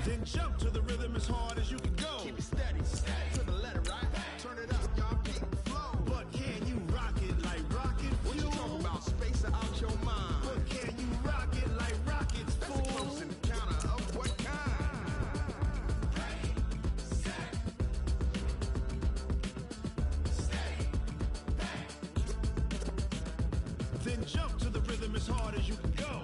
Then jump to the rhythm as hard as you can go. Keep it steady, to the letter, right? Turn it up, y'all, keep it flow. But can you rock it like rocket fuel? What you talking about? Space out your mind. But can you rock it like rockets, fool? That's a close encounter of what kind? Ready, set, steady, bang. Then jump to the rhythm as hard as you can go.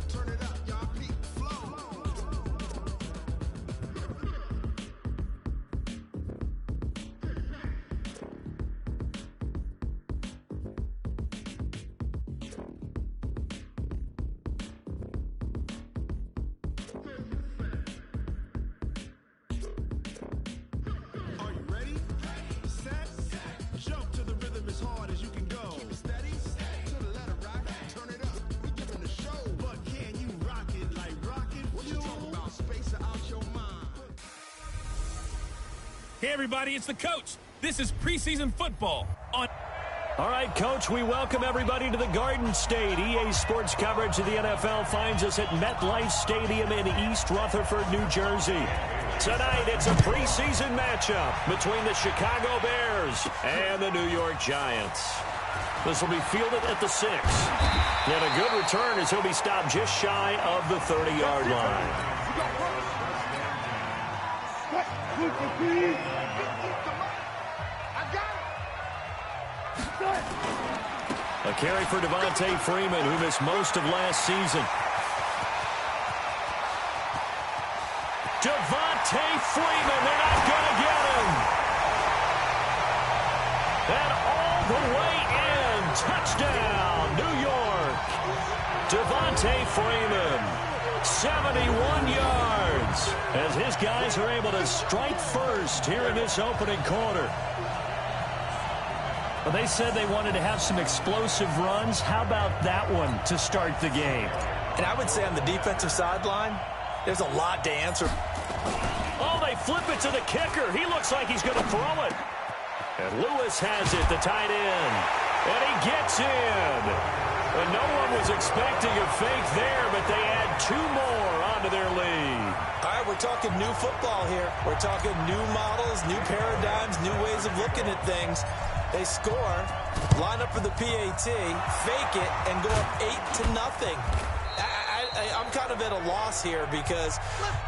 Turn it up, y'all, keep it flow. Are you ready? Set, jump to the rhythm as hard as you can go. Keep it steady, to the letter, right? Turn it up, we giving the show. But can you rock it like rocket fuel? What you talking about? Space out your mind. Hey, everybody, it's the coach. This is preseason football on... All right, Coach, we welcome everybody to the Garden State. EA Sports coverage of the NFL finds us at MetLife Stadium in East Rutherford, New Jersey. Tonight, it's a preseason matchup between the Chicago Bears and the New York Giants. This will be fielded at the 6. And a good return as he'll be stopped just shy of the 30-yard line. A carry for Devontae Freeman, who missed most of last season. Devontae Freeman, they're not going to get him. And all the way in, touchdown, New York. Devontae Freeman, 71 yards, as his guys are able to strike first here in this opening quarter. Well, they said they wanted to have some explosive runs. How about that one to start the game? And I would say on the defensive sideline, there's a lot to answer. Oh, they flip it to the kicker. He looks like he's going to throw it. And Lewis has it, the tight end. And he gets in. And no one was expecting a fake there, but they add 2 more onto their lead. All right, we're talking new football here. We're talking new models, new paradigms, new ways of looking at things. They score, line up for the PAT, fake it, and go up 8-0. I'm kind of at a loss here because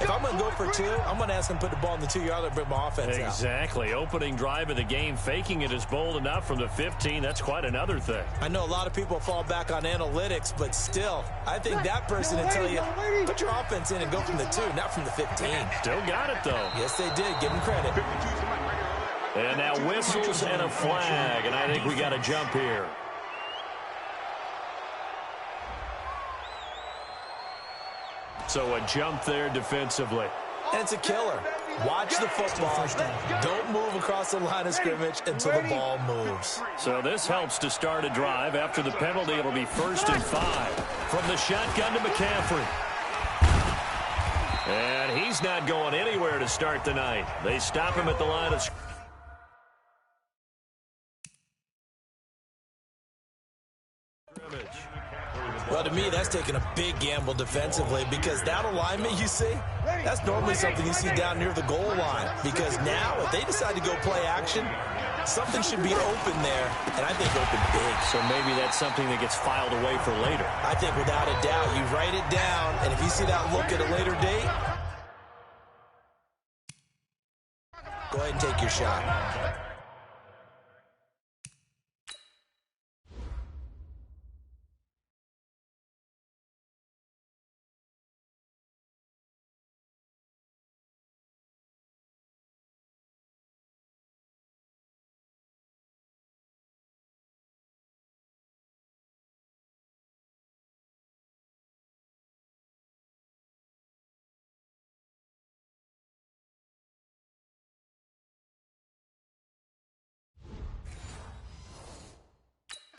if I'm going to go for 2, I'm going to ask them to put the ball in the 2-yard line and bring my offense out. Exactly. Opening drive of the game, faking it is bold enough from the 15. That's quite another thing. I know a lot of people fall back on analytics, but still, I think that person will tell you, put your offense in and go from the 2, not from the 15. Still got it, though. Yes, they did. Give them credit. And now whistles and a flag, and I think we got a jump here. So a jump there defensively. And it's a killer. Watch the football. Don't move across the line of scrimmage until the ball moves. So this helps to start a drive. After the penalty, it'll be 1st and 5. From the shotgun to McCaffrey. And he's not going anywhere to start the night. They stop him at the line of scrimmage. Well, to me, that's taking a big gamble defensively because that alignment you see, that's normally something you see down near the goal line. Because now, if they decide to go play action, something should be open there, and I think open big. So maybe that's something that gets filed away for later. I think without a doubt, you write it down, and if you see that look at a later date, go ahead and take your shot.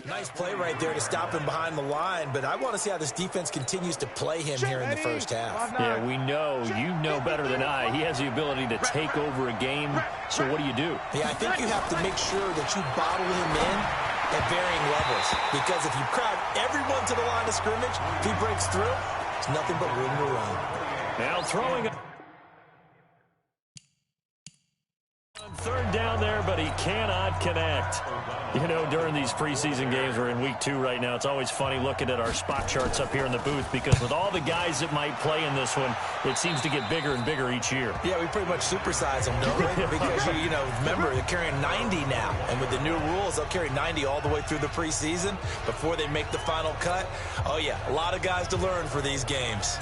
Nice play right there to stop him behind the line, but I want to see how this defense continues to play him here in the first half. Yeah, we know. You know better than I. He has the ability to take over a game, so what do you do? Yeah, I think you have to make sure that you bottle him in at varying levels, because if you crowd everyone to the line of scrimmage, if he breaks through, it's nothing but room to run. Now throwing on third down there, but he cannot connect. You know, during these preseason games, we're in week 2 right now, it's always funny looking at our spot charts up here in the booth because with all the guys that might play in this one, it seems to get bigger and bigger each year. Yeah, we pretty much supersize them, don't we? Because, you know, remember, they're carrying 90 now. And with the new rules, they'll carry 90 all the way through the preseason before they make the final cut. Oh, yeah, a lot of guys to learn for these games.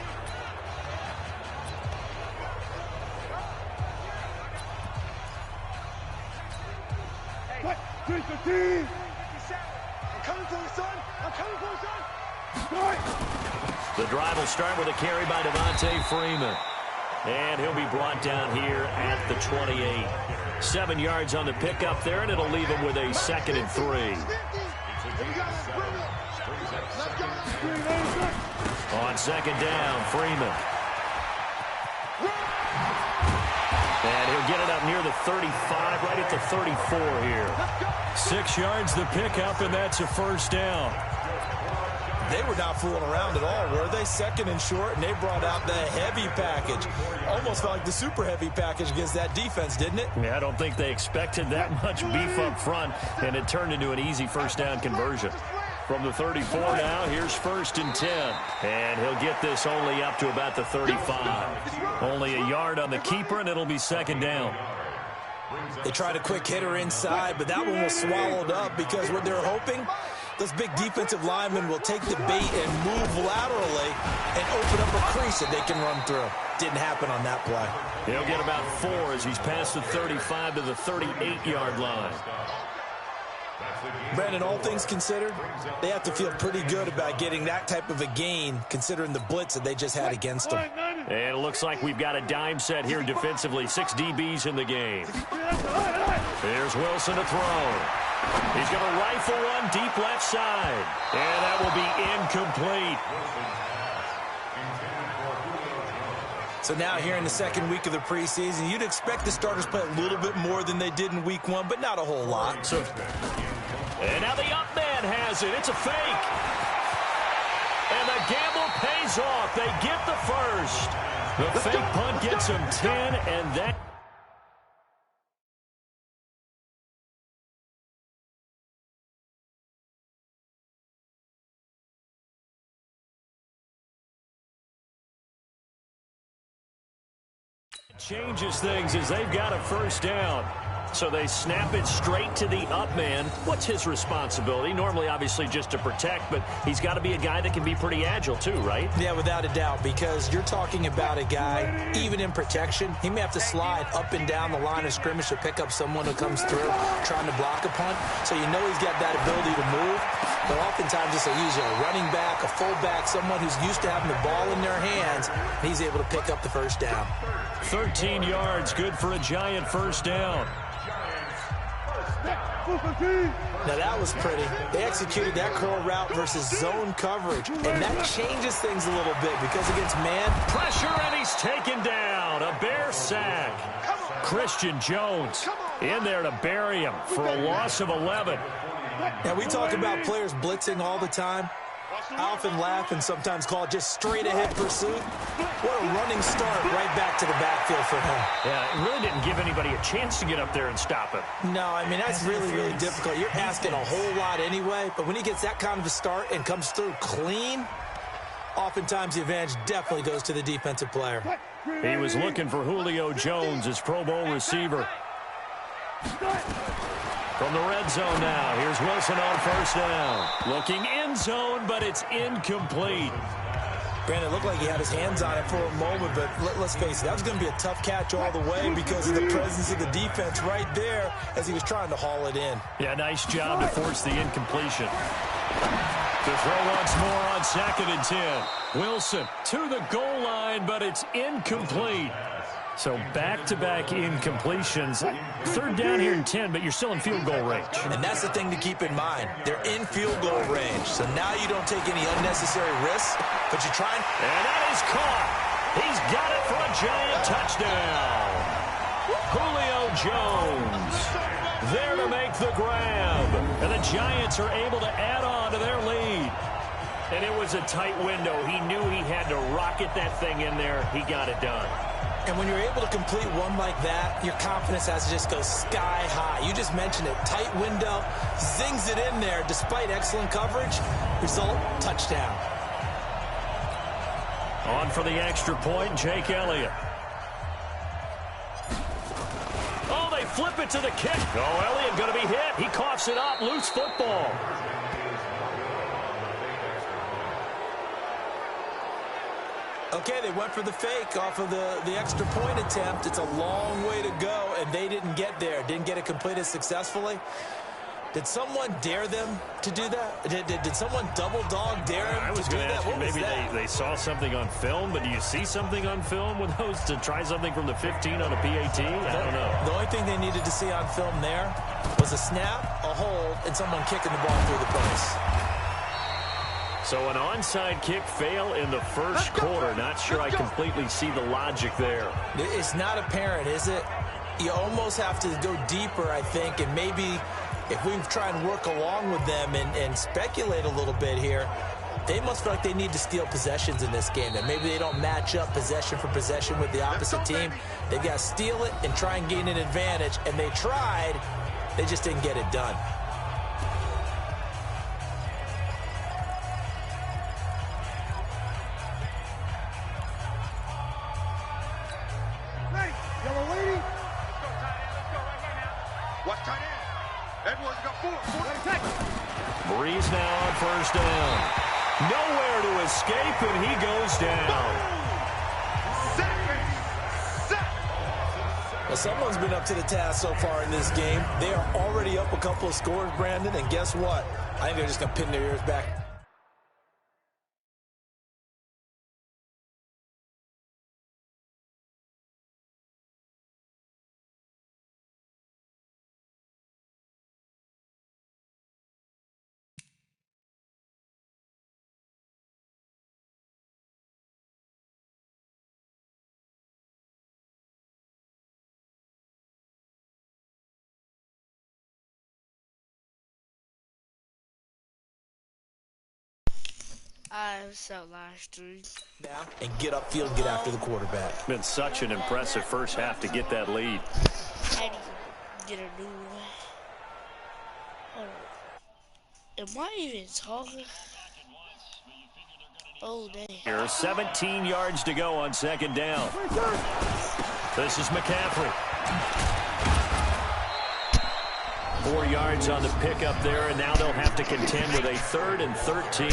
I'm coming for you, son. I'm coming for you, son. The drive will start with a carry by Devontae Freeman. And he'll be brought down here at the 28. 7 yards on the pickup there, and it'll leave him with a 2nd and 3. On 2nd down, Freeman. And he'll get it up near the 35, right at the 34 here. 6 yards the pickup, and that's a first down. They were not fooling around at all, were they? 2nd and short, and they brought out the heavy package. Almost felt like the super heavy package against that defense, didn't it? Yeah, I don't think they expected that much beef up front, and it turned into an easy first down conversion. From the 34 now, here's 1st and 10. And he'll get this only up to about the 35. Only a yard on the keeper, and it'll be 2nd down. They tried a quick hitter inside, but that one was swallowed up because what they're hoping, those big defensive linemen will take the bait and move laterally and open up a crease that they can run through. Didn't happen on that play. He'll get about 4 as he's past the 35 to the 38-yard line. Brandon, all things considered, they have to feel pretty good about getting that type of a gain considering the blitz that they just had against them. And it looks like we've got a dime set here defensively. 6 DBs in the game. Here's Wilson to throw. He's going to rifle one deep left side. And that will be incomplete. So now here in the 2nd week of the preseason, you'd expect the starters play a little bit more than they did in week 1, but not a whole lot. And now the up man has it. It's a fake. And the gamble pays off. They get the first. The fake punt gets them 10, and that... changes things as they've got a first down. So they snap it straight to the up man. What's his responsibility? Normally, obviously, just to protect, but he's got to be a guy that can be pretty agile too, right? Yeah, without a doubt, because you're talking about a guy, even in protection, he may have to slide up and down the line of scrimmage to pick up someone who comes through trying to block a punt. So you know he's got that ability to move, but oftentimes it's usually a running back, a fullback, someone who's used to having the ball in their hands, and he's able to pick up the first down. 13 yards, good for a Giant first down. Now that was pretty. They executed that curl route versus zone coverage, and that changes things a little bit because against man pressure, and he's taken down. A Bear sack. Christian Jones in there to bury him for a loss of 11. Now we talk about players blitzing all the time. I often laugh and sometimes call it just straight-ahead pursuit. What a running start right back to the backfield for him. Yeah, it really didn't give anybody a chance to get up there and stop him. No, I mean, that's really, really difficult. You're asking a whole lot anyway, but when he gets that kind of a start and comes through clean, oftentimes the advantage definitely goes to the defensive player. He was looking for Julio Jones, his Pro Bowl receiver. From the red zone now, here's Wilson on first down. Looking end zone, but it's incomplete. Brandon, it looked like he had his hands on it for a moment, but let's face it, that was going to be a tough catch all the way because of the presence of the defense right there as he was trying to haul it in. Yeah, nice job to force the incompletion. To throw once more on 2nd and 10. Wilson to the goal line, but it's incomplete. So back-to-back incompletions. 3rd down here and 10, but you're still in field goal range. And that's the thing to keep in mind. They're in field goal range. So now you don't take any unnecessary risks, but you're trying. And that is caught. He's got it for a Giant touchdown. Julio Jones there to make the grab. And the Giants are able to add on to their lead. And it was a tight window. He knew he had to rocket that thing in there. He got it done. And when you're able to complete one like that, your confidence has to just go sky high. You just mentioned it. Tight window, zings it in there despite excellent coverage. Result, touchdown. On for the extra point, Jake Elliott. Oh, they flip it to the kick. Oh, Elliott going to be hit. He coughs it up. Loose football. Okay, they went for the fake off of the extra point attempt. It's a long way to go, and they didn't get there. Didn't get it completed successfully. Did someone dare them to do that? Did someone double dog dare them to do that? I was going to ask you, maybe they saw something on film, but do you see something on film with those to try something from the 15 on a PAT? I don't know. The only thing they needed to see on film there was a snap, a hold, and someone kicking the ball through the post. So an onside kick fail in the first quarter. Not sure I completely see the logic there. It's not apparent, is it? You almost have to go deeper, I think, and maybe if we try and work along with them and speculate a little bit here, they must feel like they need to steal possessions in this game. That maybe they don't match up possession for possession with the opposite team. They've got to steal it and try and gain an advantage, and they tried. They just didn't get it done. Breeze now on first down. Nowhere to escape, and he goes down. Well, someone's been up to the task so far in this game. They are already up a couple of scores, Brandon, and guess what? I think they're just going to pin their ears back. I'm so last dude. Now, and get upfield and get after the quarterback. Been such an impressive first half to get that lead. I need to get a new one. Hold on. Am I even talking? Oh, dang. Here, 17 yards to go on second down. This is McCaffrey. 4 yards on the pickup there, and now they'll have to contend with a 3rd and 13.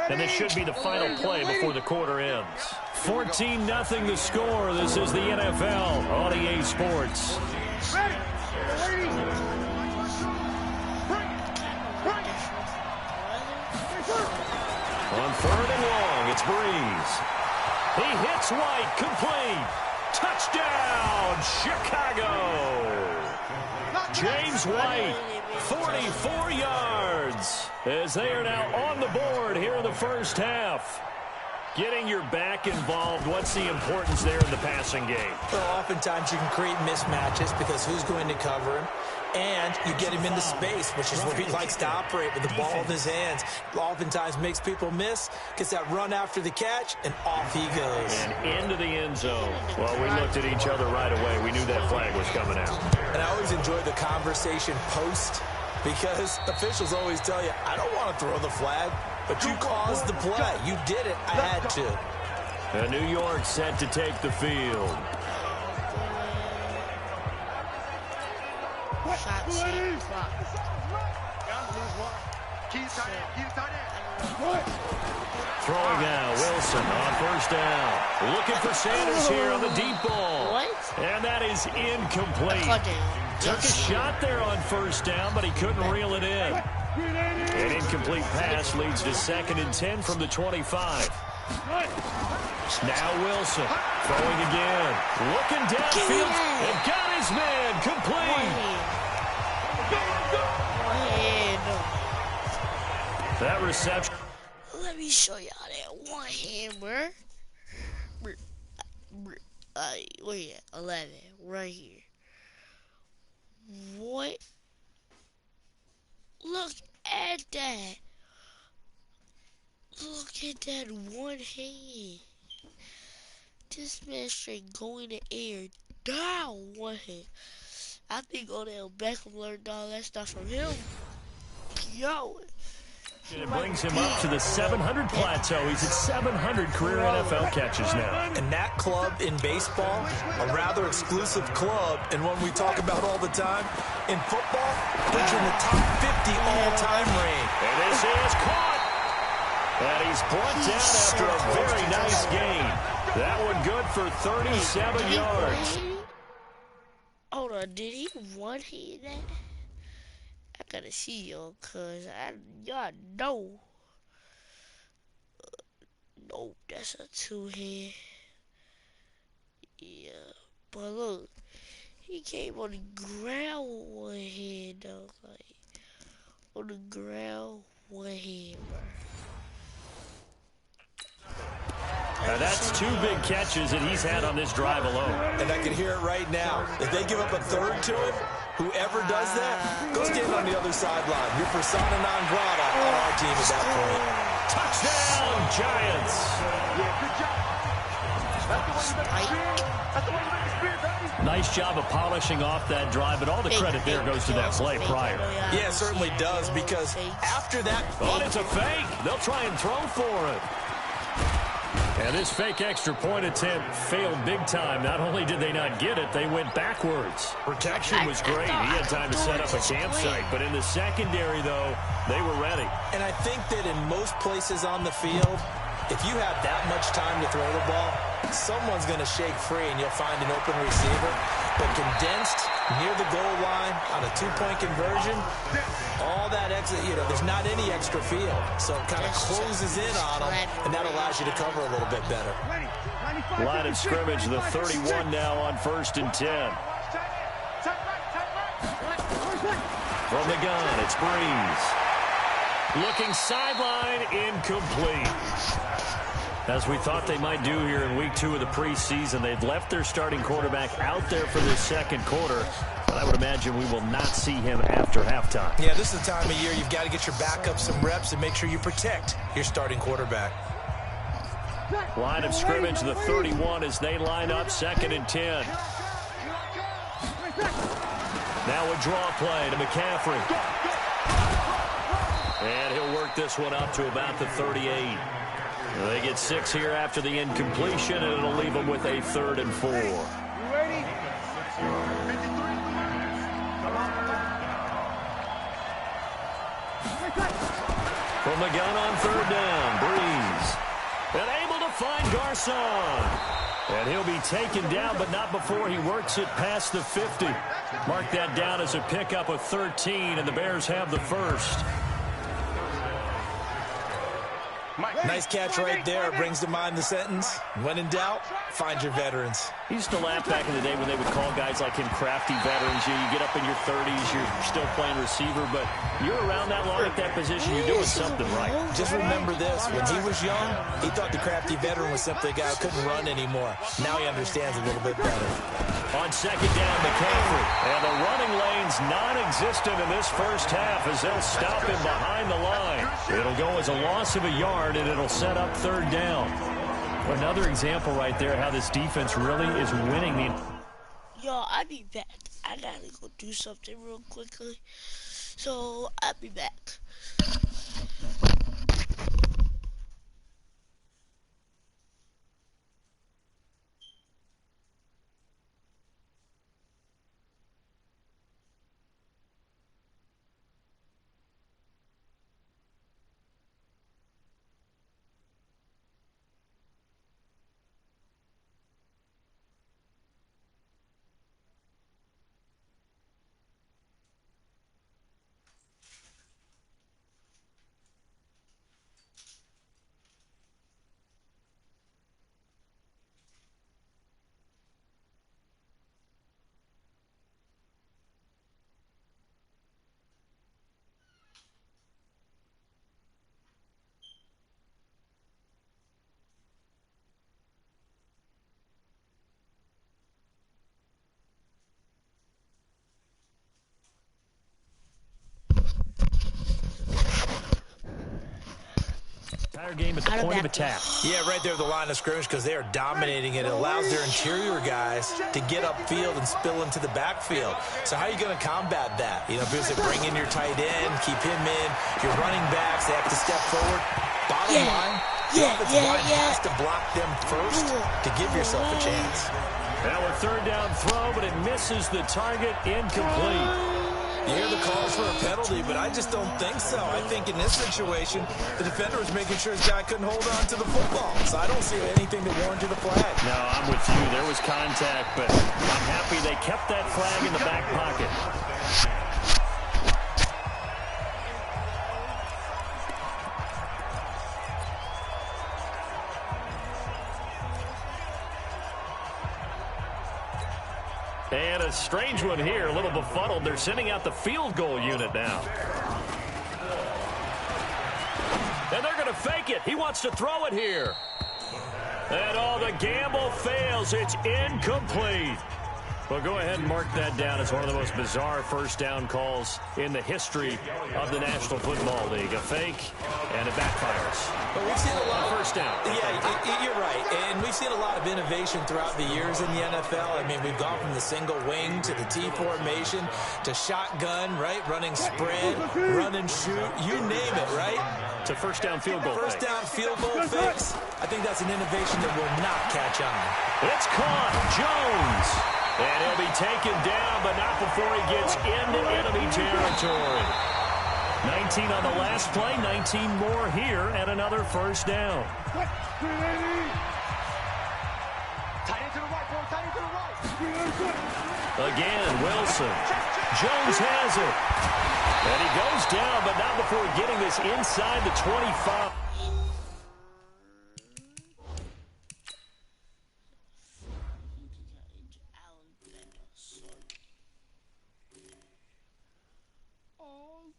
And this should be the final play before the quarter ends. 14-0 the score. This is the NFL on EA Sports. On 3rd and long, it's Breeze. He hits White, complete. Touchdown, Chicago. James White, 44 yards, as they are now on the board here in the first half. Getting your back involved, what's the importance there in the passing game? Well, oftentimes you can create mismatches because who's going to cover him? And you get him into space, which is where he likes to operate with the ball in his hands. Oftentimes makes people miss, gets that run after the catch, and off he goes. And into the end zone. Well, we looked at each other right away. We knew that flag was coming out. And I always enjoy the conversation post, because officials always tell you, I don't want to throw the flag, but you caused the play. You did it. I had to. And New York set to take the field. Throwing now, Wilson on first down. Looking for Sanders here on the deep ball. What? And that is incomplete. Took a shot there on first down, but he couldn't reel it in. An incomplete pass leads to 2nd and 10 from the 25. Now Wilson throwing again. Looking downfield. And got his man complete. That reception. Let me show y'all that one hand, bro. Where you at? 11. Right here. What? Look at that. Look at that one hand. This man straight going in the air down one hand. I think Odell Beckham learned all that stuff from him. Yo. It brings him up to the 700 plateau. He's at 700 career NFL catches now. And that club in baseball, a rather exclusive club, and one we talk about all the time. In football, puts you in the top 50 all-time range. And this is caught. And he's brought down after a very nice gain. That one good for 37 yards. Hold on, did he one-hand that? I gotta see y'all, cause y'all know. Nope, that's a two-hand. Yeah, but look, he came on the ground with one hand, though. Like, on the ground, one hand, bro. Now that's 2 big catches that he's had on this drive alone. And I can hear it right now. If they give up a third to him, whoever does that, go stand on the other sideline. You're persona non grata on our team at that point. Touchdown, Giants. Nice job of polishing off that drive, but all the credit there goes to that play prior. Yeah, it certainly does, because after that... Oh, it's a fake. They'll try and throw for it. And this fake extra point attempt failed big time. Not only did they not get it, they went backwards. Protection was great. He had time to set up a campsite. But in the secondary, though, they were ready. And I think that in most places on the field, if you have that much time to throw the ball, someone's going to shake free and you'll find an open receiver. But condensed near the goal line on a two-point conversion, all that extra, there's not any extra field. So it kind of closes in on them, and that allows you to cover a little bit better. Line of scrimmage, the 31 now on 1st and 10. From the gun, it's Breeze. Looking sideline, incomplete. As we thought they might do here in week 2 of the preseason, they've left their starting quarterback out there for this second quarter. But I would imagine we will not see him after halftime. Yeah, this is the time of year you've got to get your backup some reps and make sure you protect your starting quarterback. Line of scrimmage, the 31 as they line up 2nd and 10. Now a draw play to McCaffrey. And he'll work this one up to about the 38. They get 6 here after the incompletion, and it'll leave them with a 3rd and 4. From the gun on 3rd down, Breeze. And able to find Garcon. And he'll be taken down, but not before he works it past the 50. Mark that down as a pickup of 13, and the Bears have the first. Nice catch right there. Brings to mind the sentence, when in doubt, find your veterans. He used to laugh back in the day when they would call guys like him crafty veterans. You get up in your 30s, you're still playing receiver, but you're around that long at that position, you're doing something right. Just remember this. When he was young, he thought the crafty veteran was simply a guy who couldn't run anymore. Now he understands a little bit better. On 2nd down, McCaffrey. And the running lane's non-existent in this first half as they'll stop him behind the line. It'll go as a loss of a yard, and it'll set up 3rd down. Another example right there how this defense really is winning the... Yo, I'll be back. I gotta go do something real quickly. So, I'll be back. entire game at the point of attack. Yeah, right there at the line of scrimmage because they are dominating it. It allows their interior guys to get upfield and spill into the backfield. So how are you going to combat that? You know, because they bring in your tight end, keep him in. Your running backs, they have to step forward. Bottom line, the offensive line has to block them first to give yourself a chance. Now a third down throw, but it misses the target, incomplete. You hear the calls for a penalty, but I just don't think so. I think in this situation, the defender was making sure his guy couldn't hold on to the football. So I don't see anything that warranted a flag. No, I'm with you. There was contact, but I'm happy they kept that flag in the back pocket. And a strange one here, a little befuddled. They're sending out the field goal unit now. And they're going to fake it. He wants to throw it here. And the gamble fails. It's incomplete. Well, go ahead and mark that down as one of the most bizarre first down calls in the history of the National Football League. A fake, and it backfires. But we've seen a lot of first down. Yeah, you're right. And we've seen a lot of innovation throughout the years in the NFL. I mean, we've gone from the single wing to the T formation to shotgun, right? Running spread, run and shoot, you name it, right? To first down field goal First down field goal fakes. I think that's an innovation that will not catch on. It's caught. Jones. And he'll be taken down, but not before he gets into enemy territory. 19 on the last play, 19 more here, and another first down. Again, Wilson. Jones has it. And he goes down, but not before getting this inside the 25.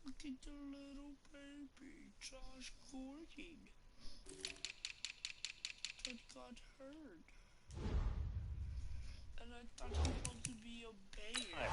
Look at the little baby, Josh Gordon, that got hurt. And I thought he was going to be a bear.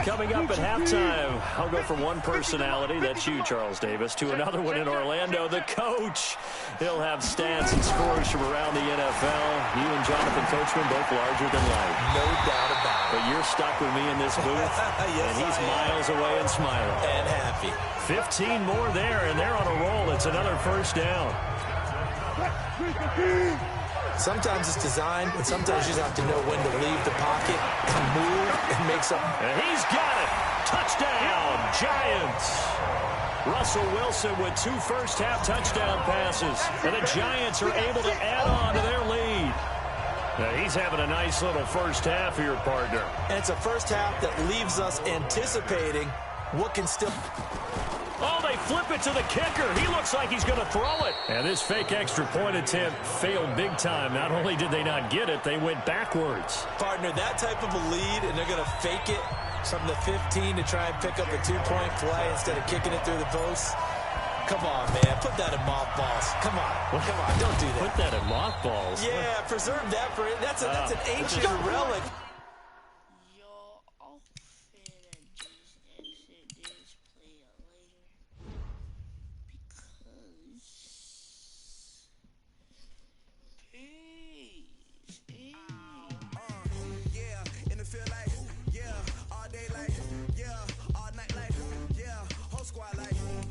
Coming up at halftime, I'll go from one personality, that's you, Charles Davis, to another one in Orlando, the coach. He'll have stats and scores from around the NFL. You and Jonathan Coachman both larger than life. No doubt about it. But you're stuck with me in this booth, yes, and he's miles away and smiling. And happy. 15 more there, and they're on a roll. It's another first down. Sometimes it's designed, and sometimes you just have to know when to leave the pocket and move and make something. And he's got it. Touchdown, Giants. Russell Wilson with 2 first-half touchdown passes. And the Giants are able to add on to their lead. Now, he's having a nice little first half here, partner. And it's a first half that leaves us anticipating what can still... Oh, they flip it to the kicker. He looks like he's going to throw it. And this fake extra point attempt failed big time. Not only did they not get it, they went backwards. Partner, that type of a lead, and they're going to fake it from the 15 to try and pick up a 2-point play instead of kicking it through the post. Come on, man. Put that in mothballs. Come on. Come on. Don't do that. Put that in mothballs? Yeah, preserve that for it. That's an ancient relic.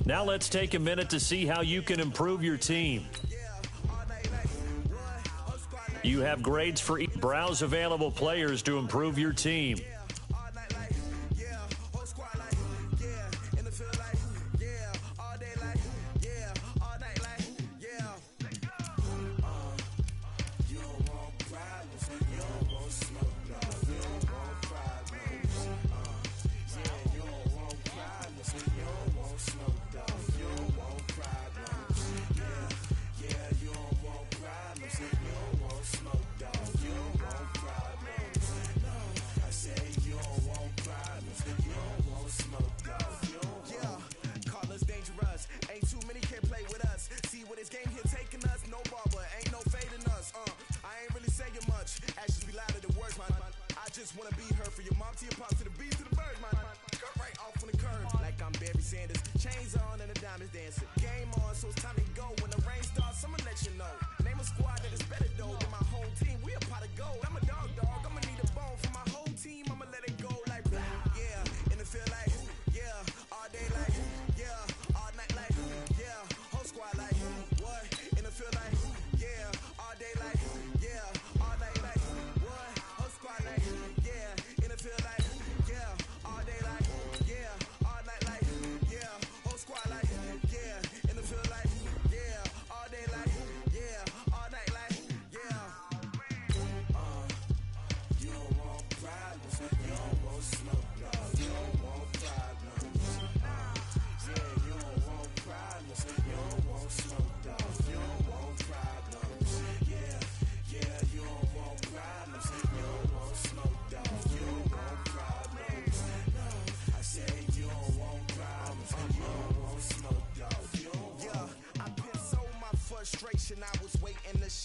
Now let's take a minute to see how you can improve your team. You have grades for each. Browse available players to improve your team. Say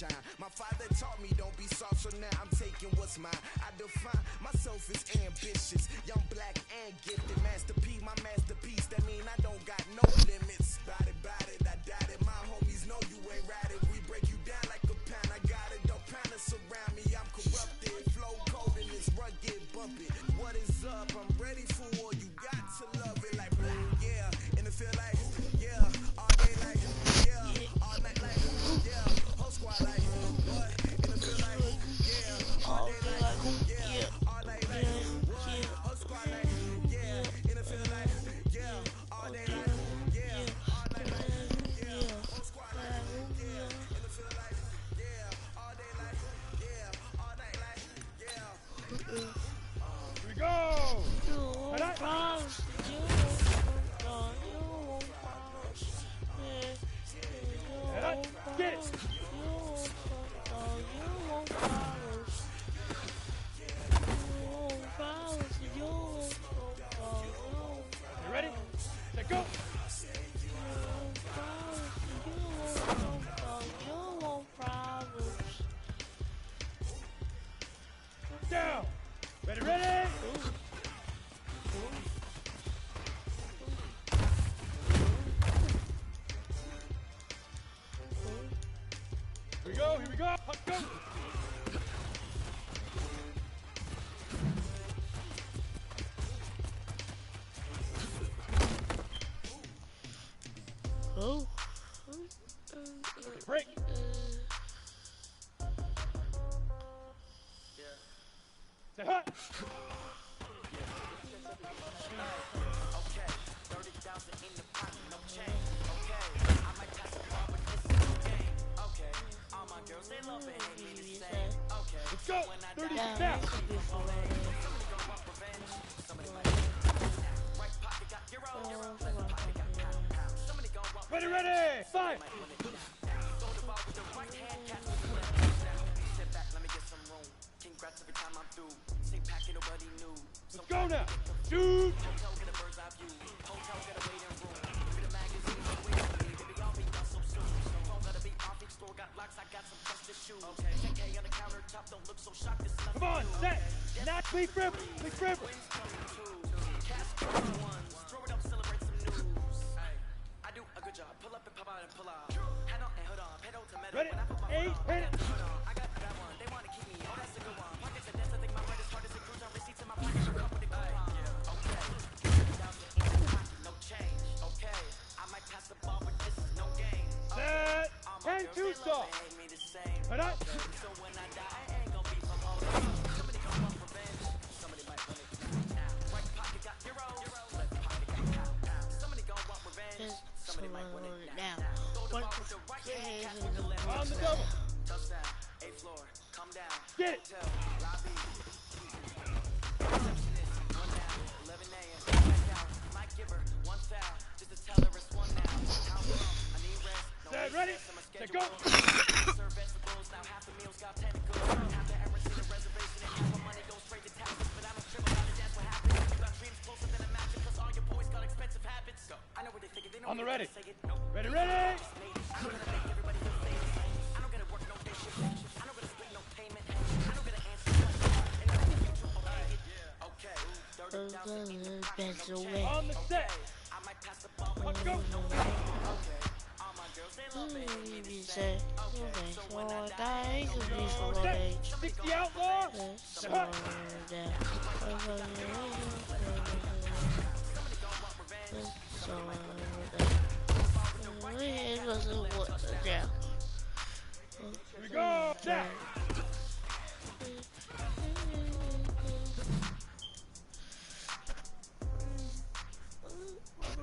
shine. My father taught me don't be soft, so now I'm taking what's mine. I define myself as ambitious, young, black, and gifted. Master P, my masterpiece. That mean I don't got no limits. Bout it, I doubt it. My homies know you ain't right it. We break you down like a pound. I got it, don't pound us around me. I'm corrupted, flow cold and it's rugged, bumpy. What is up? I'm ready for war. You got to love it like black, yeah. And it feel like, yeah. All day like, yeah. All night like, yeah. Whole squad like, what? And it feel like, yeah. All day like, yeah. All night like, what? Whole squad like, yeah. And it feel like, yeah. All day like, yeah. All night like, yeah. Whole squad like, yeah. And it feel like, yeah. All day like, yeah. All night like, yeah. Here we go. Get it. You ready? Set, go. Down. Ready, ready. Here we go, here we go. Let's go. Oh. Break. Say hut. Okay, 30,000 in the pocket, no change. Okay, I might pass the bar, but this is no game. Okay, all my girls, they love it, ain't me the same. Okay, Let's go. when I 30 die, snap. somebody gon' want revenge. Somebody might right pocket got euro, left pocket got pound. Somebody gon' want Ready, ready. Five. Throw the ball with the right hand, catch with the left. Sit back, let me get some room. Congrats every time I'm through. Say packet, nobody knew. Let's go now. Dude. Hotel get a bird's eye view. Hotel get a waiting room. Give me the magazine, no waiting for me. Baby, I'll be done so soon. Phone gotta be off each store, got locks, I got some trusted shoes. Okay, 10K on the countertop, don't look so shocked. This is nothing Come on, new. set. Not big rip. Big rip. Wins coming too. Cash coming ones. Throw it up, celebrate some news. I do a good job. Pull up and pop out and pull out. Head on and hood on. Pedal to metal. Ready. When I put my Eight. foot on, Hit it. hood on. I got that one. They wanna keep me. Oh, that's a good one. Pockets are dense. I think my bread is hard as a cruise on receipts in my pocket. You come with the coupon. Okay. 30,000 in the pocket, no change. Okay. I might pass the ball, but this is no game. Set. All my 10 girls, 2 they stop. love it, ain't me the same. Head up. So when I die, I ain't gon' be from old age. Somebody gon' want revenge. Somebody might want it now. Right pocket got euro, left pocket got pound. Somebody gon' want revenge. Somebody might want it now. Throw the ball with the right hand, catch with the left. On the double. Touchdown, 8th floor, come down. Get it. Hotel, lobby. Receptionist, 1 down, 11 a.m. Back out, might give her 1 foul. Just to tell her it's 1 now. How long? I need rest. No Set, ready. recess, I'm a Set, go. schedule. Serve vegetables, now half the meals got tentacles. Half the errands to the reservation, and half my money goes straight to taxes. But I don't trip about it, that's what happens. You got dreams closer than a match, cause all your boys got expensive habits. Go. I know what they thinking, they know On the you ready. gotta say it. Nope. Ready, ready. Just made it. I don't gotta make everybody feel safe. I don't gotta work no day shift. I don't gotta split no payment. I don't gotta answer questions. And I think you two okay it. Okay. 30,000 in the pocket, no change. On the set. I might pass the ball, but Let's go. okay. All my girls, they love it, ain't me the same. Okay, so when I die, it's gonna be from old Set. age. 60 outlaw. Somebody Set. gon' want revenge. Here we go. Set.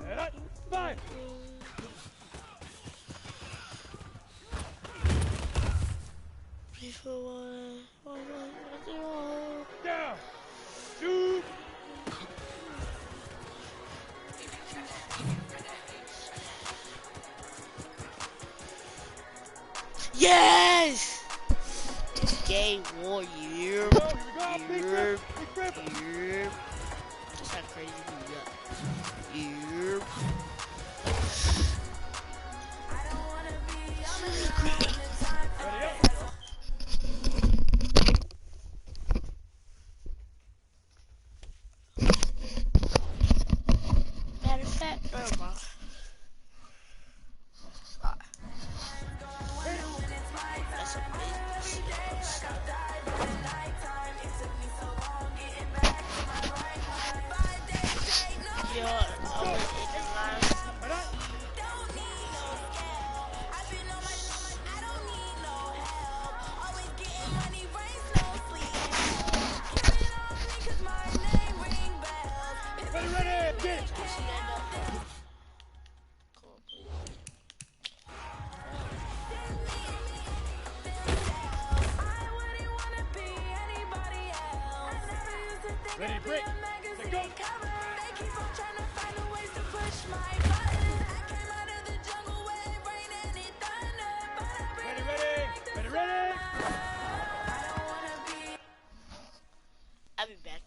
Set up. 5. Down. 2. Yes! Game warrior. Here we go. Big rip. Big rip. Yep. That's how crazy we got. Yep. Ready up. Ready to break. Let's go. Ready. I'll be back.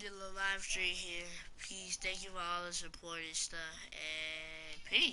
ending the live stream here. Peace. Thank you for all the support and stuff. And